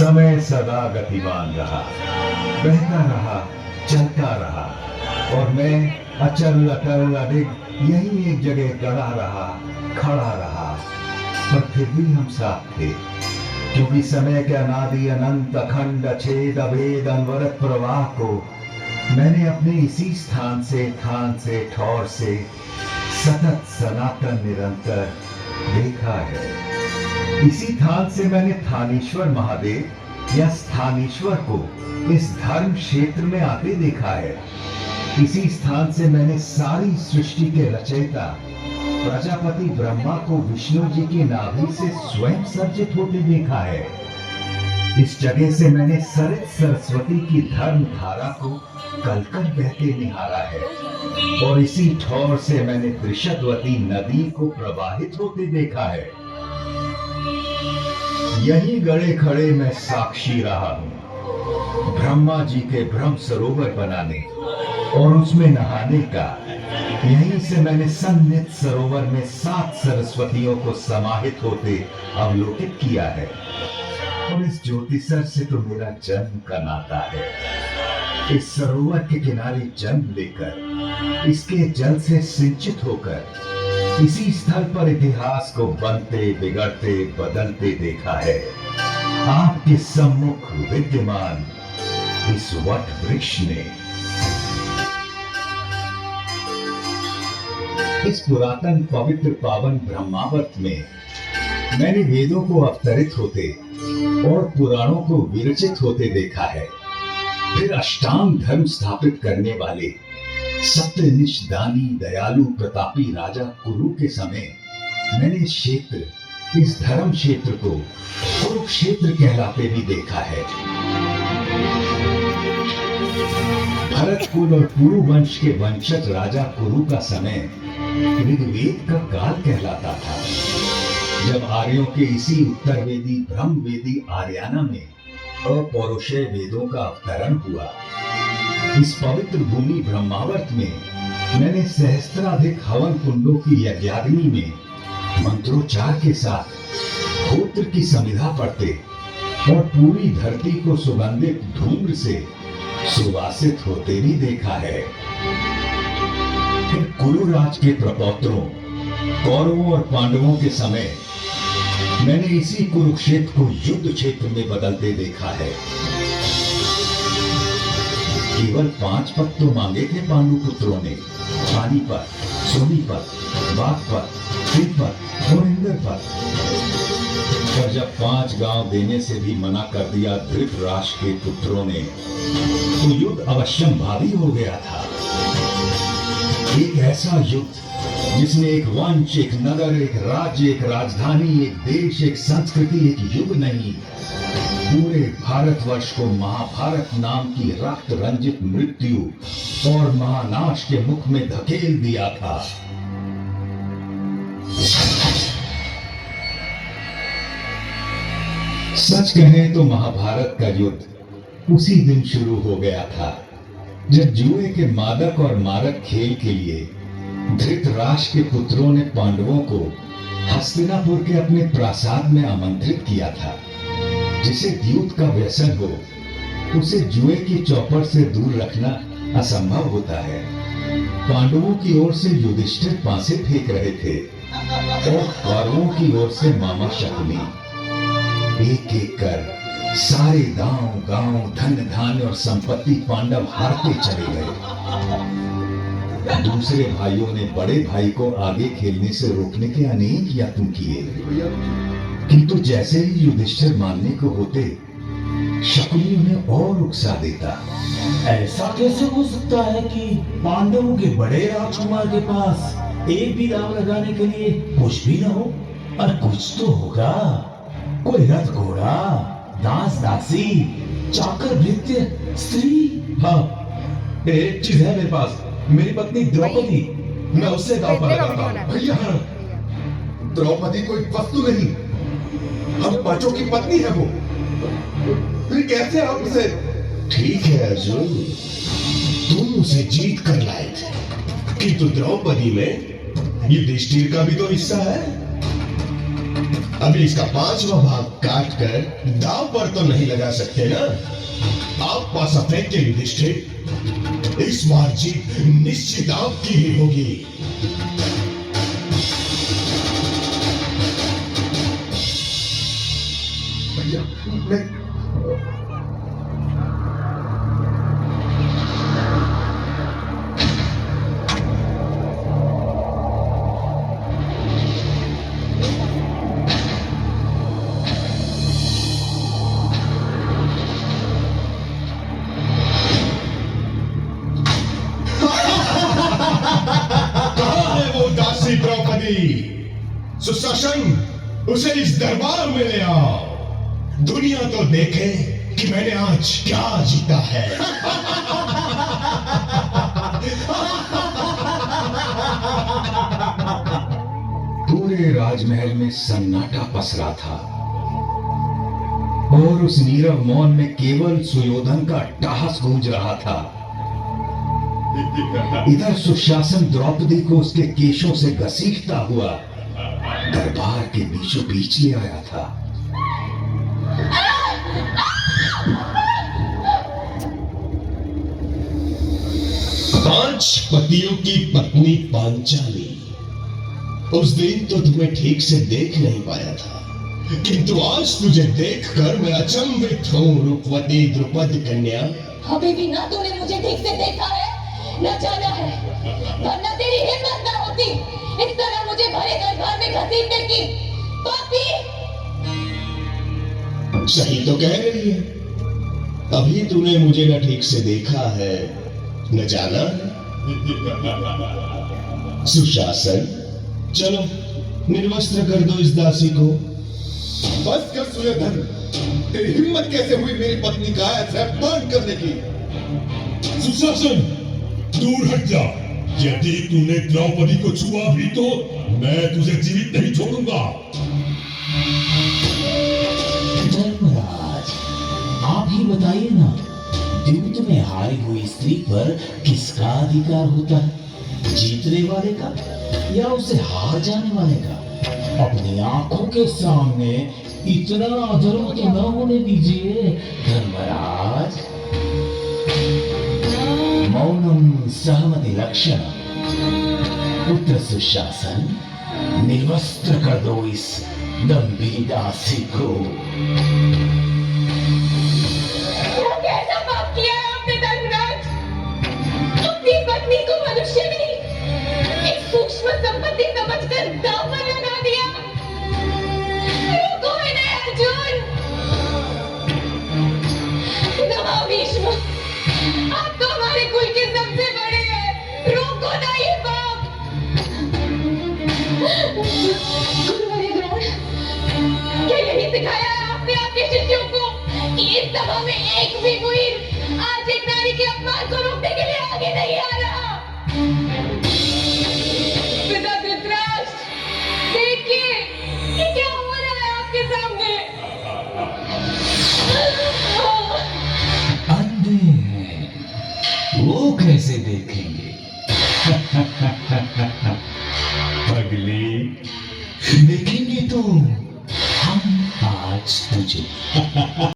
समय सदा गतिमान रहा, बहता रहा, चलता रहा, और मैं अचल अटल अडिग यही एक जगह गड़ा रहा, खड़ा रहा। पर फिर भी हम साथ थे, क्योंकि समय के अनादि अनंत अखंड अछेद अभेद अनवरत प्रवाह को मैंने अपने इसी स्थान से, थान से, ठौर से सतत सनातन निरंतर देखा है। इसी थान से मैंने थानेश्वर महादेव या स्थानेश्वर को इस धर्म क्षेत्र में आते देखा है। इसी स्थान से मैंने सारी सृष्टि के रचयिता प्रजापति ब्रह्मा को विष्णु जी की नाभि से स्वयं सर्जित होते देखा है। इस जगह से मैंने सरित सरस्वती की धर्म धारा को कलकल बहते निहारा है, और इसी ठौर से मैंने त्रिशतवती नदी को प्रवाहित होते देखा है। यही गड़े खड़े मैं साक्षी रहा हूं ब्रह्मा जी के ब्रह्म सरोवर बनाने और उसमें नहाने का। यहीं से मैंने सन्निध सरोवर में 7 सरस्वतियों को समाहित होते अवलोकित किया है, और इस ज्योतिसर से तो मेरा जन्म का नाता है। इस सरोवर के किनारे जन्म लेकर, इसके जल से सिंचित होकर इसी स्थल पर इतिहास को बनते बिगड़ते बदलते देखा है। आपके सम्मुख विद्यमान इस वट वृक्ष ने। इस पुरातन पवित्र पावन ब्रह्मावर्त में मैंने वेदों को अवतरित होते और पुराणों को विरचित होते देखा है। फिर अष्टांग धर्म स्थापित करने वाले सत्यनिष्ठ दानी दयालु प्रतापी राजा कुरु के समय मैंने क्षेत्र, इस धर्म क्षेत्र को कुरुक्षेत्र कहलाते भी देखा है। भरत कुल और कुरु वंश के वंशज राजा कुरु का समय ऋग्वेद का काल कहलाता था, जब आर्यों के इसी उत्तरवेदी ब्रह्मवेदी आर्याना में अपौरुषेय वेदों का अवतरण हुआ। इस पवित्र भूमि ब्रह्मावर्त में मैंने सहस्त्राधिक हवन कुंडों की यज्ञाग्नि में मंत्रोच्चार के साथ होत्र की समिधा पढ़ते और पूरी धरती को सुगंधित धूम्र से सुवासित होते भी देखा है। फिर कुरुराज के प्रपौत्रों कौरवों और पांडवों के समय मैंने इसी कुरुक्षेत्र को युद्ध क्षेत्र में बदलते देखा है। केवल 5 पद तो मांगे थे पांडु पुत्रों ने, पानीपत, सोनीपत, बागपत, तिलपत और इंद्रपत। पर जब 5 गांव देने से भी मना कर दिया धृतराष्ट्र के पुत्रों ने, तो युद्ध अवश्यम भावी हो गया था। एक ऐसा युद्ध जिसने एक वंश, एक नगर, एक राज्य, एक राजधानी, एक देश, एक संस्कृति, एक युग नहीं, पूरे भारतवर्ष को महाभारत नाम की रक्त रंजित मृत्यु और महानाश के मुख में धकेल दिया था। सच कहें तो महाभारत का युद्ध उसी दिन शुरू हो गया था, जब जुए के मादक और मारक खेल के लिए धृतराष्ट्र के पुत्रों ने पांडवों को हस्तिनापुर के अपने प्रासाद में आमंत्रित किया था। जिसे द्यूत का व्यसन हो, उसे जुए की चौपट से दूर रखना असंभव होता है। पांडवों की ओर से युधिष्ठिर पासे फेंक रहे थे और कौरवों की ओर से मामा शकुनी। एक एक कर सारे गांव गांव धन धान्य और संपत्ति पांडव हारते चले गए। दूसरे भाइयों ने बड़े भाई को आगे खेलने से रोकने के अनेक यत्न किए, किंतु जैसे ही युधिष्ठिर मानने को होते, शकुनी उन्हें और उकसा देता। ऐसा कैसे हो सकता है कि पांडवों के बड़े राजकुमार के पास एक भी दांव लगाने के लिए कुछ भी न हो? और कुछ तो होगा, कोई रथ घोड़ा, दास दासी, चाकर भृत्य, स्त्री। हाँ, एक चीज है मेरे पास, मेरी पत्नी द्रौपदी, मैं उससे दांव पर लगाता हूँ। भैया, द्रौपदी कोई वस्तु नहीं, हम पांचों की पत्नी है वो। फिर कैसे आप उसे? ठीक है अर्जुन, तुम उसे जीत कर लाए थे, किंतु द्रौपदी में युधिष्ठिर का भी तो हिस्सा है। अभी इसका 5वां भाग काट कर दाव पर तो नहीं लगा सकते ना। आप पासा फेंक के युधिष्ठिर, इस बार जीत निश्चित आपकी ही होगी। भैया मैं कहां है वो दासी द्रौपदी? सुशासन, उसे इस दरबार में ले आओ। दुनिया तो देखे कि मैंने आज क्या जीता है। पूरे राजमहल में सन्नाटा पसरा था और उस नीरव मौन में केवल सुयोधन का अट्टहास गूंज रहा था। इधर सुशासन द्रौपदी को उसके केशों से घसीटता हुआ दरबार के बीचों बीच ले आया था। पांच पतियों की पत्नी पांचाली, उस दिन तो तुम्हें ठीक से देख नहीं पाया था, किंतु आज तुझे देखकर मैं अचंभित हूँ रूपवती द्रुपद कन्या। अभी भी ना तूने मुझे ठीक से देखा है, न जाना है, वरना तेरी हिम्मत ना होती इस तरह मुझे भरे दरबार में घसीटने की। पापी! सही तो कह रही है। अभी तूने मुझे न ठीक से देखा है, न जाना है। सुशासन, चलो निर्वस्त्र कर दो इस दासी को। बस कर सुयोधन, तेरी हिम्मत कैसे हुई मेरी पत्नी का ऐसा अपमान करने की? सुशासन, दूर हट जा। यदि तूने द्रौपदी को छुआ भी तो मैं तुझे जीवित नहीं छोड़ूंगा। धर्मराज, आप ही बताइए ना, युद्ध में हारी हुई स्त्री पर किसका अधिकार होता है? जीतने वाले का या उसे हार जाने वाले का? अपनी आंखों के सामने इतना अधर्म तो न होने दीजिए धर्मराज। मौनम सहमति लक्षण। पुत्र सुशासन, निर्वस्त्र कर दो इस दंभी दासी को। कैसा पाप किया है आपने धर्मराज? अपनी पत्नी को मनुष्य नहीं, एक सूक्ष्म संपत्ति समझकर दांव पर लगा दिया। रोको इन्हें अर्जुन। नमः भीष्म, आप तो हमारे कुल के सबसे बड़े हैं, रोको ना ये पाप। गुरुवर्य द्रोण, क्या यही सिखाया है आपने आपके शिष्यों को कि इस सभा में एक भी बुरी